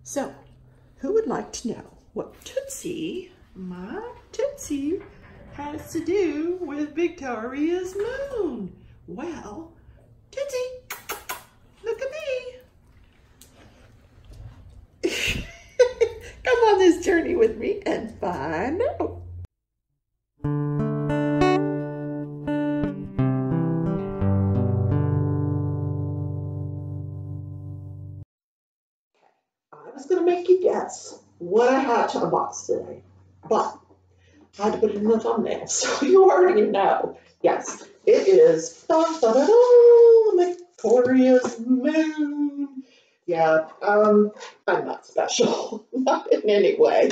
So, who would like to know what Tootsie, my Tootsie, has to do with Victoria's moon? Well, Tootsie, look at me. Come on this journey with me and find out. I was going to make you guess what I had to unbox today, but I had to put it in the thumbnail, so you already know. Yes, it is Victoria's moon. Yeah, I'm not special, not in any way.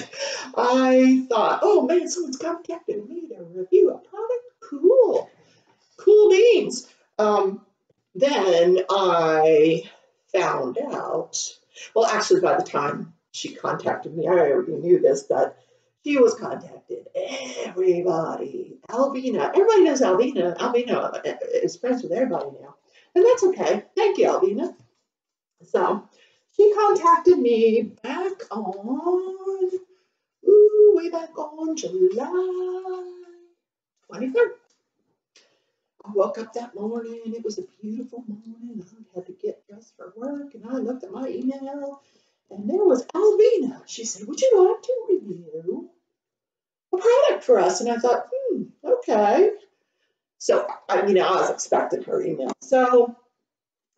I thought, oh man, someone's contacted me to review a product. Cool, cool beans. Then I found out, well, actually, by the time she contacted me, I already knew this, but she was contacted. Everybody. Alvina. Everybody knows Alvina. Alvina is friends with everybody now. And that's okay. Thank you, Alvina. So she contacted me back on, way back on July 23rd. I woke up that morning. It was a beautiful morning. I had to get dressed for work, and I looked at my email, and there was Alvina. She said, would you like to review a product for us? And I thought, okay. So, I was expecting her email. So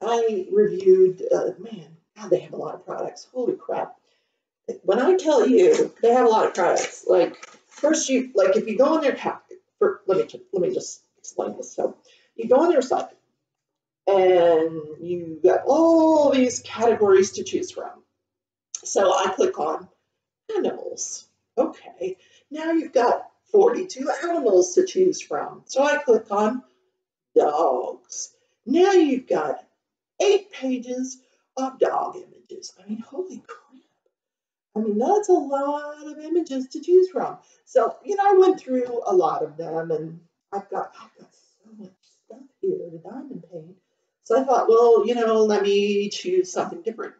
I reviewed, man, God, they have a lot of products. Holy crap. When I tell you they have a lot of products, like first if you go on their let me just explain this. So you go on their site and you got all these categories to choose from. So I click on animals. Okay, now you've got 42 animals to choose from. So I click on dogs. Now you've got 8 pages of dog images. I mean, holy crap. I mean, that's a lot of images to choose from. So, I went through a lot of them, and I've got so much stuff here to diamond paint. So I thought, well, let me choose something different.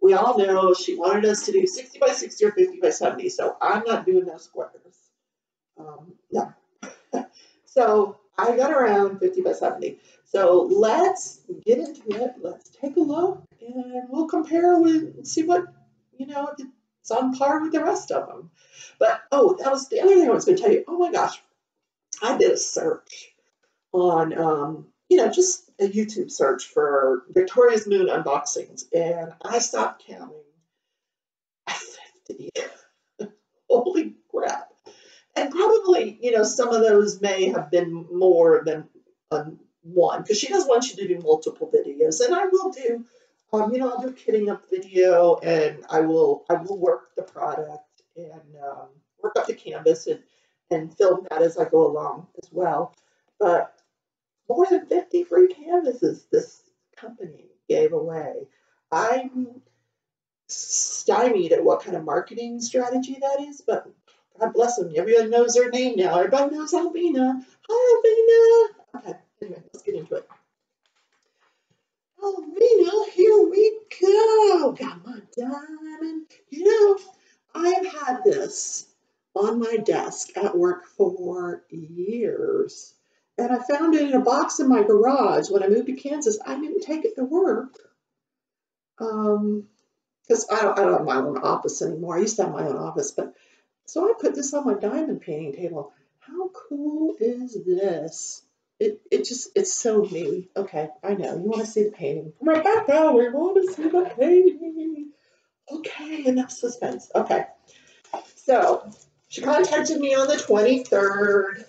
We all know she wanted us to do 60 by 60 or 50 by 70, so I'm not doing those squares. No. So I got around 50 by 70. So let's get into it. Let's take a look, and we'll compare and see what, if it's on par with the rest of them. But, that was the other thing I was going to tell you. Oh my gosh, I did a search on, just a YouTube search for Victoria's Moon unboxings, and I stopped counting at 50. Holy crap. And probably, some of those may have been more than one, because she does want you to do multiple videos, and I will do, I'll do a kitting up video, and I will work the product and work up the canvas and film that as I go along as well. But more than 50 free canvases this company gave away. I'm stymied at what kind of marketing strategy that is, but God bless them. Everybody knows their name now. Everybody knows Alvina. Hi, Alvina. Okay, anyway, let's get into it. Alvina, here we go. Got my diamond. I've had this on my desk at work for years. And I found it in a box in my garage. When I moved to Kansas, I didn't take it to work. Because I don't have my own office anymore. I used to have my own office, but so I put this on my diamond painting table. How cool is this? It's so me. Okay, I know. You want to see the painting. Come right back now. We want to see the painting. Okay, enough suspense. Okay. So she contacted me on the 23rd.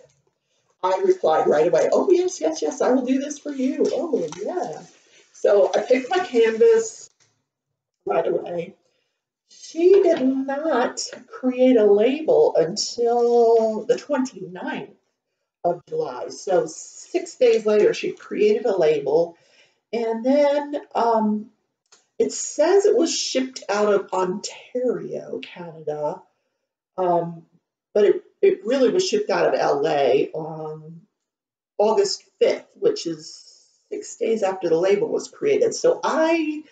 I replied right away. Oh, yes, yes, yes. I will do this for you. Oh, yeah. So I picked my canvas right away. She did not create a label until the 29th of July. So 6 days later, she created a label. And then it says it was shipped out of Ontario, Canada. But it really was shipped out of LA on August 5th, which is 6 days after the label was created. So I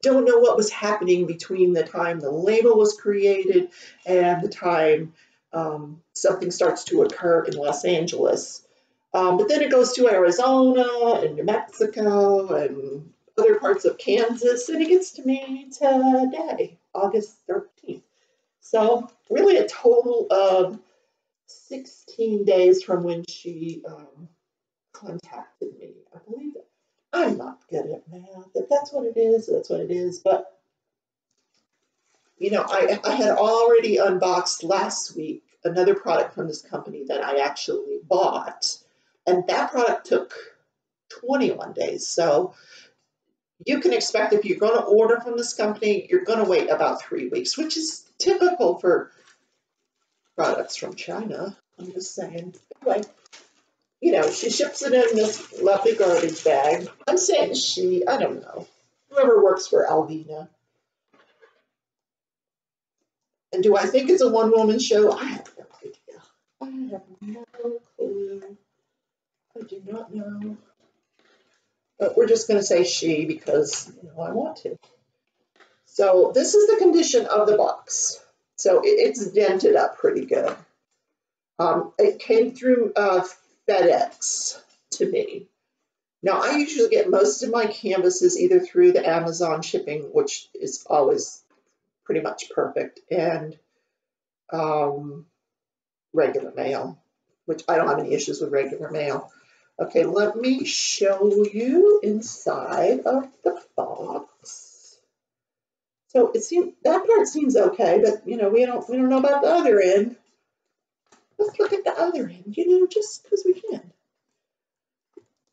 don't know what was happening between the time the label was created and the time something starts to occur in Los Angeles. But then it goes to Arizona and New Mexico and other parts of Kansas, and it gets to me today, August 13th. So really a total of 16 days from when she contacted me. I believe that I'm not good at math. If that's what it is, that's what it is. But, you know, I had already unboxed last week another product from this company that I actually bought. And that product took 21 days. So you can expect if you're going to order from this company, you're going to wait about 3 weeks, which is typical for products from China. I'm just saying. Anyway, you know, she ships it in this lovely garbage bag. I'm saying she, I don't know. Whoever works for Alvina. And do I think it's a one-woman show? I have no idea. I have no clue. I do not know. But we're just going to say she because, you know, I want to. So this is the condition of the box. So it's dented up pretty good. It came through FedEx to me. Now, I usually get most of my canvases either through the Amazon shipping, which is always pretty much perfect, and regular mail, which I don't have any issues with regular mail. Okay, let me show you inside of the box. So it seems that part seems okay, but you know we don't know about the other end. Let's look at the other end, you know, just because we can.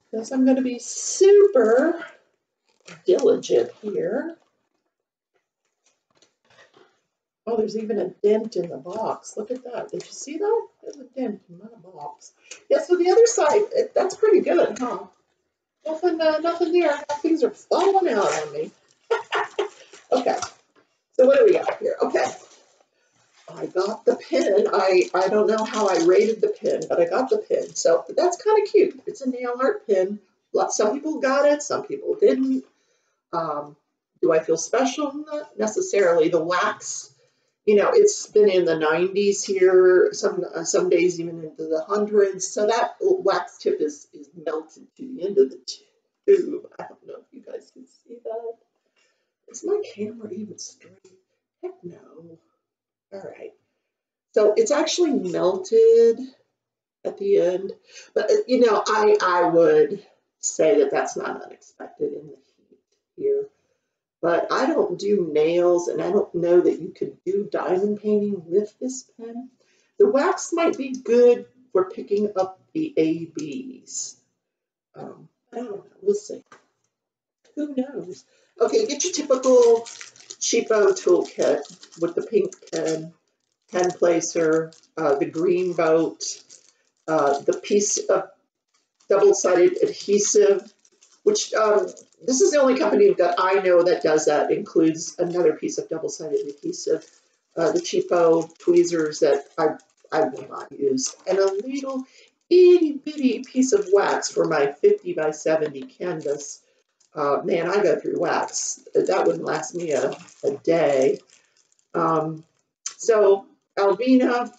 Because I'm going to be super diligent here. Oh, there's even a dent in the box. Look at that. Did you see that? There's a dent in my box. Yeah, so the other side, that's pretty good, huh? Nothing there. Things are falling out on me. Okay, so what do we got here? Okay, I got the pin. I don't know how I rated the pin, but I got the pin. So that's kind of cute. It's a nail art pin. Some people got it, some people didn't. Do I feel special? Not necessarily. The wax, you know, it's been in the 90s here, some days even into the hundreds. So that wax tip is melted to the end of the tube. I don't know if you guys can see that. Is my camera even straight? Heck no. All right. So it's actually melted at the end. But, you know, I would say that that's not unexpected in the heat here. But I don't do nails, and I don't know that you could do diamond painting with this pen. The wax might be good for picking up the ABs. I don't know. We'll see. Who knows? Okay, get your typical cheapo toolkit with the pink pen, pen placer, the green boat, the piece of double-sided adhesive, which this is the only company that I know that does that. It includes another piece of double-sided adhesive, the cheapo tweezers that I will not use, and a little itty-bitty piece of wax for my 50 by 70 canvas. Man, I go through wax. That wouldn't last me a day. So, Alvina,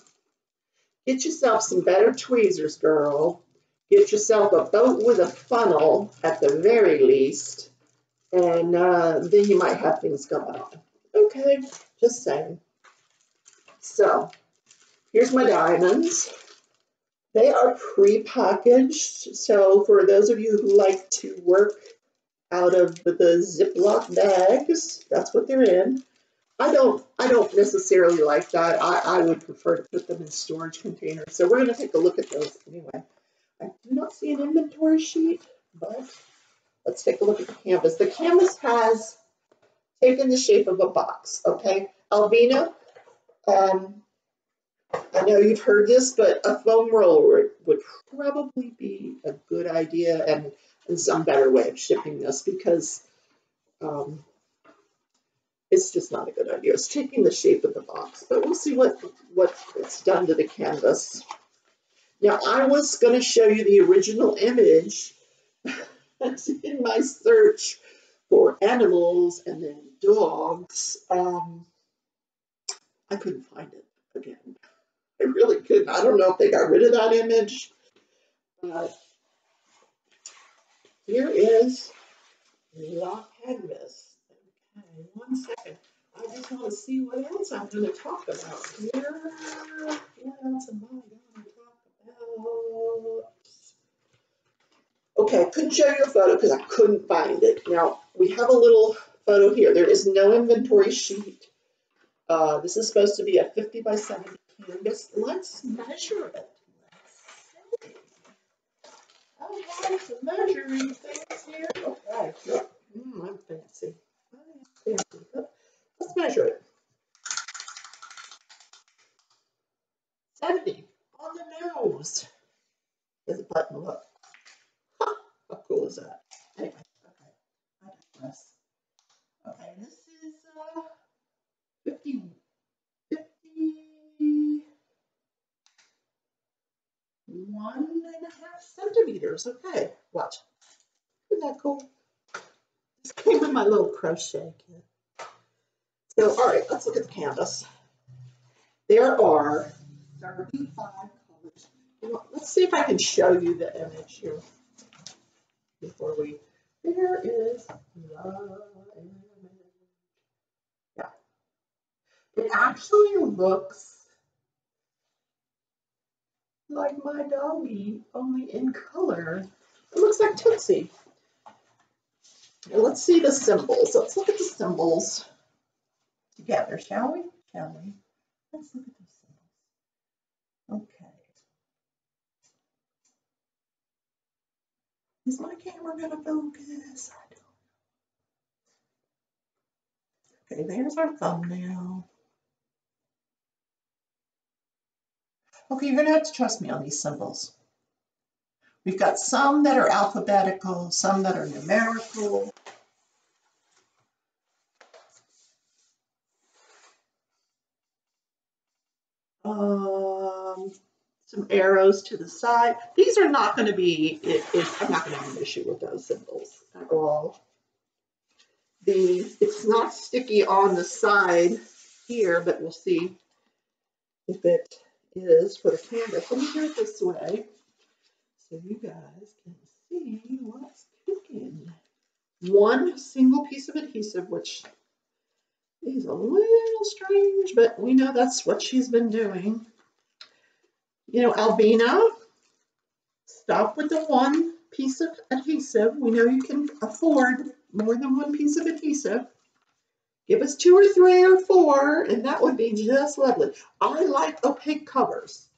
get yourself some better tweezers, girl. Get yourself a boat with a funnel at the very least, and then you might have things going on. Okay, just saying. So, here's my diamonds. They are pre-packaged, so for those of you who like to work out of the Ziploc bags, that's what they're in. I don't necessarily like that. I would prefer to put them in storage containers. So we're going to take a look at those anyway. I do not see an inventory sheet, but let's take a look at the canvas. The canvas has taken the shape of a box, okay? Alvina, I know you've heard this, but a foam roller would probably be a good idea and some better way of shipping this because it's just not a good idea. It's taking the shape of the box, but we'll see what it's done to the canvas. Now, I was going to show you the original image in my search for animals and then dogs. I couldn't find it again. I really couldn't. I don't know if they got rid of that image, but here is La Canvas. Okay, 1 second. I just want to see what else I'm going to talk about here. What else am I going to talk about? Okay, I couldn't show you a photo because I couldn't find it. Now, we have a little photo here. There is no inventory sheet. This is supposed to be a 50 by 70 canvas. Let's measure it. Let's see. I have some measuring things here. Okay, look. I'm fancy. I'm fancy. Let's measure it. 70 on the nose. There's a button, look. Huh, how cool is that? Anyway, okay, I digress. Okay, this is 51.5 centimeters. Okay, watch. Isn't that cool? This came in my little crochet kit. So, all right, let's look at the canvas. There are 35 colors. You know, let's see if I can show you the image here before we. There is the image. Yeah. It actually looks like my doggy, only in color. It looks like Tootsie. Now let's see the symbols. Let's look at the symbols together, shall we? Shall we? Let's look at the symbols. Okay. Is my camera going to focus? I don't know. Okay, there's our thumbnail. Okay, you're going to have to trust me on these symbols. We've got some that are alphabetical, some that are numerical. Some arrows to the side. These are not going to be, I'm not going to have an issue with those symbols at all. It's not sticky on the side here, but we'll see if it is for the canvas. Let me do it this way so you guys can see what's cooking. One single piece of adhesive, which is a little strange, but we know that's what she's been doing. You know, Alvina, stop with the one piece of adhesive. We know you can afford more than one piece of adhesive. Give us 2 or 3 or 4, and that would be just lovely. I like opaque covers.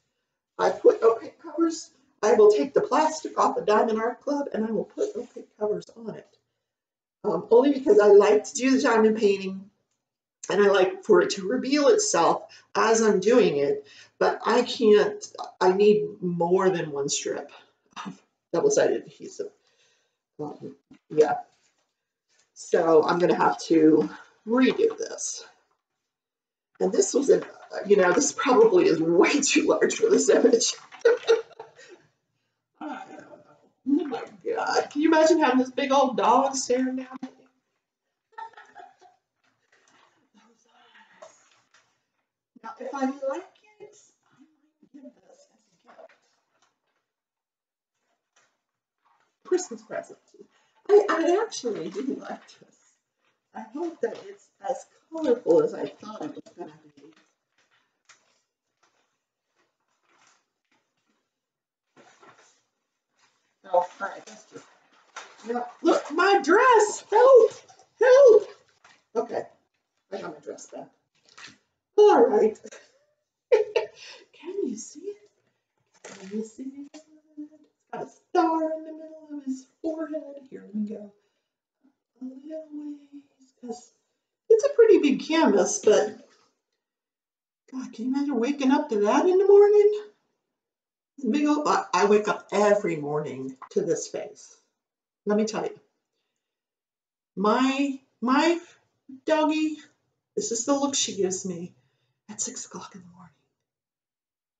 I put opaque covers. I will take the plastic off the Diamond Art Club, and I will put opaque covers on it. Only because I like to do the diamond painting, and I like for it to reveal itself as I'm doing it, but I can't, I need more than one strip of double-sided adhesive. Yeah. So I'm going to have to redo this. And this was, you know, this probably is way too large for this image. I don't know. Oh my God. Can you imagine having this big old dog staring down at you? Now, if I like it, I might give this as a gift. Christmas present. I actually do like this. I hope that it's as colorful as I thought it was going to be. Oh, all right, that's just. Now, look, my dress! Help! Help! Okay, I got my dress back. All right. Can you see it? Can you see it? It's got a star in the middle of his forehead. Here we go. A little ways, because it's a pretty big canvas, but God, can you imagine waking up to that in the morning? Big old, I wake up every morning to this face. Let me tell you. My doggie, this is the look she gives me at 6 o'clock in the morning.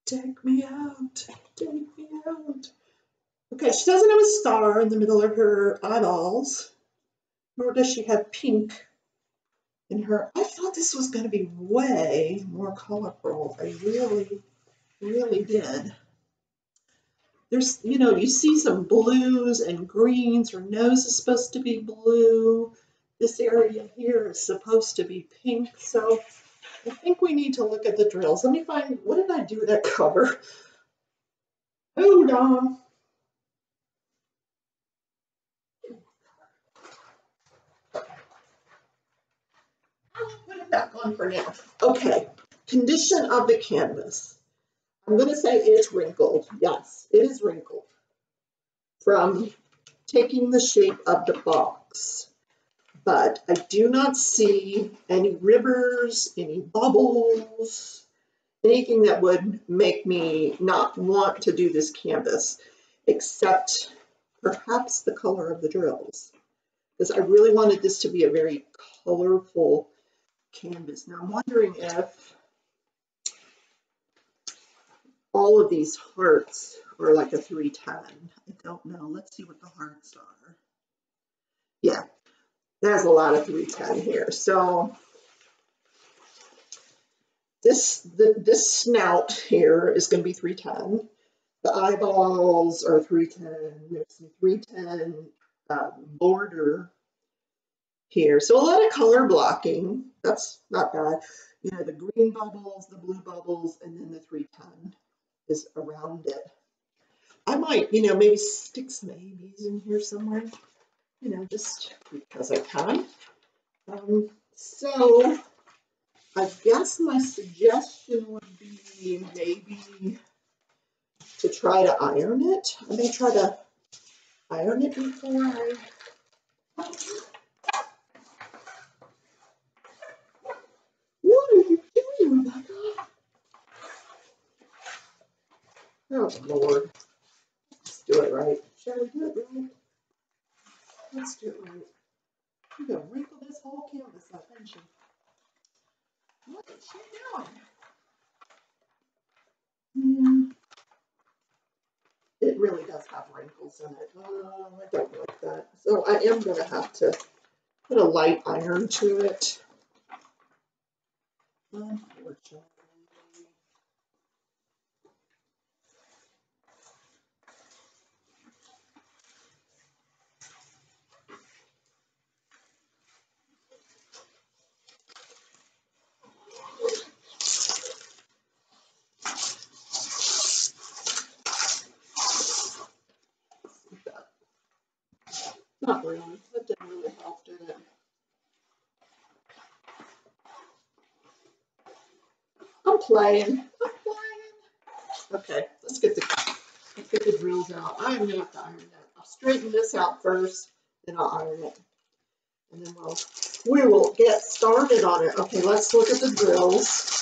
Take me out, take me out. Okay, she doesn't have a star in the middle of her eyeballs. nor does she have pink in her. I thought this was going to be way more colorful. I really, really did. There's, you know, you see some blues and greens. Her nose is supposed to be blue. This area here is supposed to be pink. So I think we need to look at the drills. Let me find, what did I do with that cover? Hold on. I'll put it back on for now. Okay, condition of the canvas. I'm going to say it's wrinkled. Yes, it is wrinkled from taking the shape of the box. But I do not see any rivers, any bubbles, anything that would make me not want to do this canvas, except perhaps the color of the drills. Because I really wanted this to be a very colorful canvas. Now I'm wondering if all of these hearts are like a 310. I don't know. Let's see what the hearts are. Yeah, there's a lot of 310 here. So this snout here is going to be 310. The eyeballs are 310. There's some 310 border here. So a lot of color blocking. That's not bad. You know, the green bubbles, the blue bubbles, and then the 310 is around it. I might, you know, maybe stick some ABs in here somewhere, you know, just because I can. So I guess my suggestion would be maybe to try to iron it. I'm going to try to iron it before I... What are you doing, Rebecca? Oh, Lord. Let's do it right. Shall we do it right? Let's do it right. You're going to wrinkle this whole canvas up, isn't she? What is she doing? It really does have wrinkles in it. I don't like that. So I am going to have to put a light iron to it. Unfortunately. Not really. That didn't really help, did it? I'm playing. Okay, let's get the drills out. I'm gonna have to iron that. I'll straighten this out first, then I'll iron it, and then we will get started on it. Okay, let's look at the drills.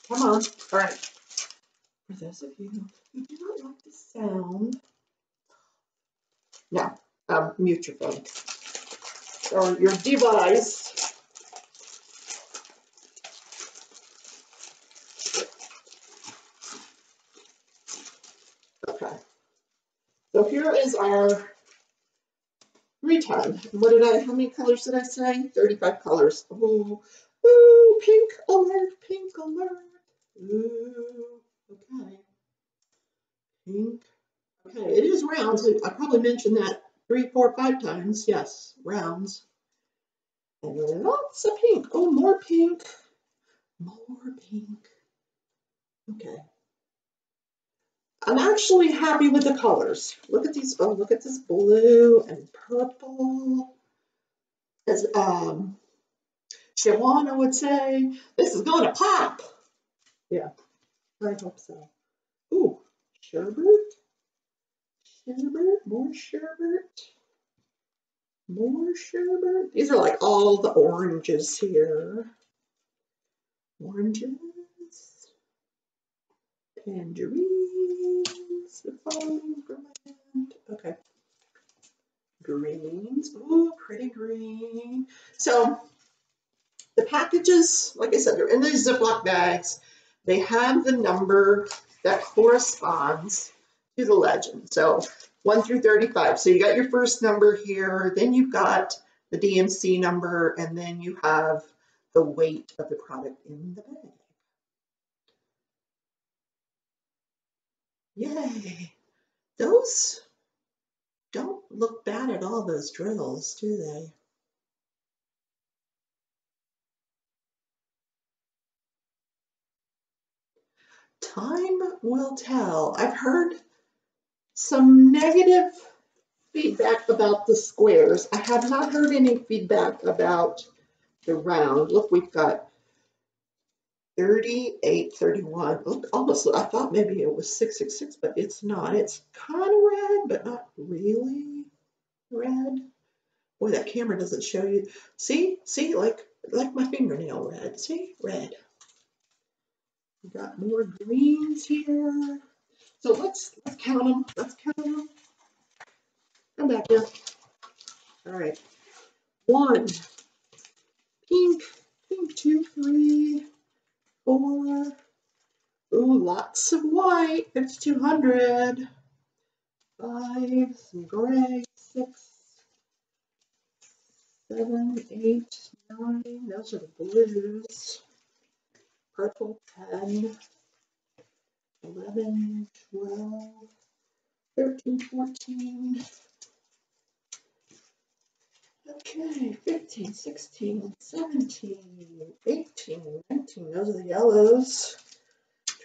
Come on. All right. For those of you who do not like the sound, now mute your phone or your device. Okay. So here is our 310. How many colors did I say? 35 colors. Ooh, ooh, pink alert, pink alert. Ooh, okay. Pink. Okay, it is rounds. I probably mentioned that 3, 4, 5 times. Yes, rounds. And lots of pink. Oh, more pink. More pink. Okay. I'm actually happy with the colors. Look at these. Oh, look at this blue and purple. As Shawana would say, this is going to pop. Yeah, I hope so. Ooh, sherbet. Sherbet. More sherbet. More sherbet. These are like all the oranges here. Oranges. Tangerines. Okay. Greens. Ooh, pretty green. So the packages, like I said, they're in these Ziploc bags. They have the number that corresponds to the legend. So 1 through 35. So you got your first number here, then you've got the DMC number, and then you have the weight of the product in the bag. Yay! Those don't look bad at all, those drills, do they? Time will tell. I've heard some negative feedback about the squares. I have not heard any feedback about the round. Look, we've got 38, 31. Look, almost, I thought maybe it was 666, but it's not. It's kind of red, but not really red. Boy, that camera doesn't show you. See, like my fingernail red. See, red. We got more greens here. So let's count them. Let's count them. Come back here. All right. 1, pink, 2, 3, 4. Ooh, lots of white. It's 200. 5, some gray. 6, 7, 8, 9. Those are the blues. Purple, 10. 11, 12, 13, 14. Okay, 15, 16, 17, 18, 19. Those are the yellows.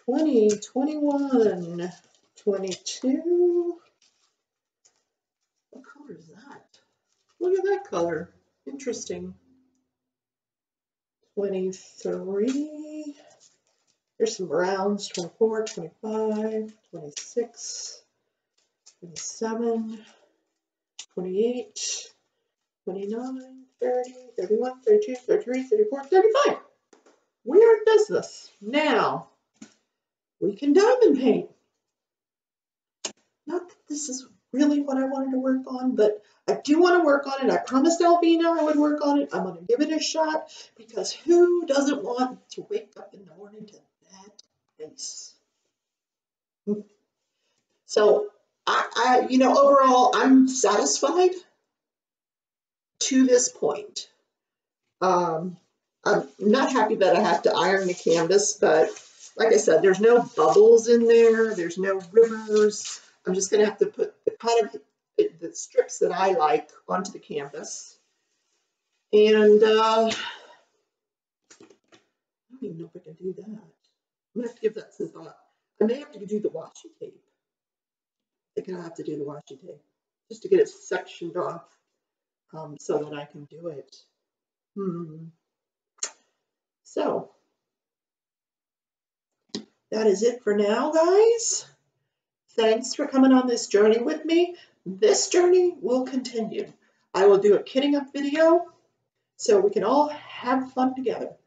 20, 21, 22. What color is that? Look at that color. Interesting. 23. There's some browns. 24, 25, 26, 27, 28, 29, 30, 31, 32, 33, 34, 35. We are in business. Now, we can diamond paint. Not that this is really what I wanted to work on, but I do want to work on it. I promised Alvina I would work on it. I'm going to give it a shot because who doesn't want to wake up in the morning to that face? So, overall, I'm satisfied to this point. I'm not happy that I have to iron the canvas, but like I said, there's no bubbles in there. There's no rivers. I'm just going to have to put the strips that I like onto the canvas. And I don't even know if I can do that. I'm going to have to give that some thought. I may have to do the washi tape. I think I'll have to do the washi tape just to get it sectioned off so that I can do it. So that is it for now, guys. Thanks for coming on this journey with me. This journey will continue. I will do a kitting up video so we can all have fun together.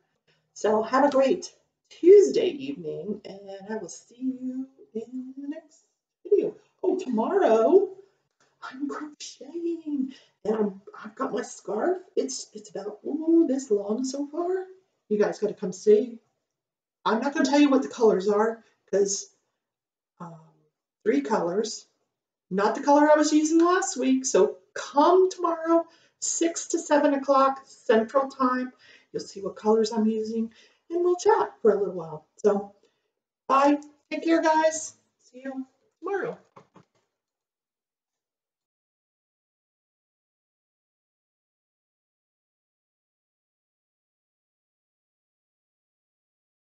So have a great Tuesday evening, and I will see you in the next video. Oh, tomorrow I'm crocheting, and I've got my scarf. It's about this long so far. You guys got to come see. I'm not going to tell you what the colors are because 3 colors, not the color I was using last week. So come tomorrow, 6 to 7 o'clock Central Time. You'll see what colors I'm using, and we'll chat for a little while. So bye. Take care, guys. See you tomorrow.